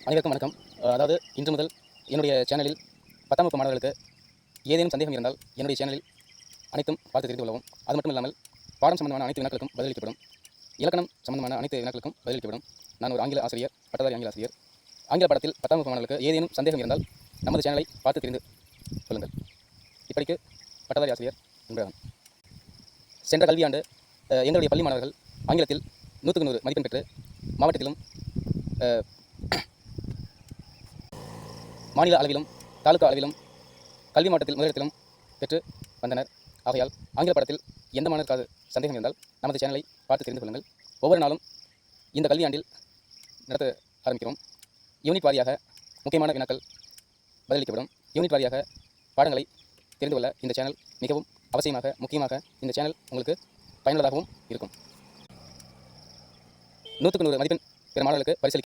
அனைவருக்கும் வணக்கம். அதாவது இன்று முதல் என்னுடைய சேனலில் 10ஆம் வகுப்பு மாணவர்களுக்கு ஏதேனும் சந்தேகம் இருந்தால் என்னுடைய சேனலில் அனைத்தும் பார்த்து தெரிந்து கொள்ளவும். அது மட்டும் இல்லாமல் பாடம் சம்பந்தமான அனைத்து வினாக்களுக்கும் பதிலளிக்கப்படும். இலக்கணம் சம்பந்தமான அனைத்து வினாக்களுக்கும் பதிலளிக்கப்படும். நான் ஒரு ஆங்கில ஆசிரியர், பட்டதாரி ஆங்கில ஆசிரியர். ஆங்கில பாடத்தில் 10ஆம் வகுப்பு மாணவர்களுக்கு ஏதேனும் சந்தேகம் இருந்தால் நமது சேனலை பார்த்து தெரிந்து கொள்ளுங்கள். இப்படிக்கு பட்டதாரி ஆசிரியர் என்பதான். சென்ற கல்வியாண்டு எங்களுடைய பள்ளி மாணவர்கள் ஆங்கிலத்தில் 100க்கு 100 மதிப்பெண் பெற்று மாவட்டத்திலும் மாநில அளவிலும் தாலுகா அளவிலும் கல்வி மாவட்டத்தில் முதலிடத்திலும் பெற்று வந்தனர். ஆகையால் ஆங்கில பாடத்தில் எந்த மாணவருக்காவது சந்தேகம் இருந்தால் நமது சேனலை பார்த்து தெரிந்து கொள்ளுங்கள். ஒவ்வொரு நாளும் இந்த கல்வியாண்டில் நடத்த ஆரம்பிக்கிறோம். யூனிட் வாரியாக முக்கியமான வினாக்கள் பதிலளிக்கப்படும். யூனிட் வாரியாக பாடங்களை தெரிந்து கொள்ள இந்த சேனல் மிகவும் அவசியமாக முக்கியமாக இந்த சேனல் உங்களுக்கு பயனுள்ளதாகவும் இருக்கும். 100க்கு 100 மதிப்பெண் பெறும் மாணவர்களுக்கு பரிசளிக்கப்படும்.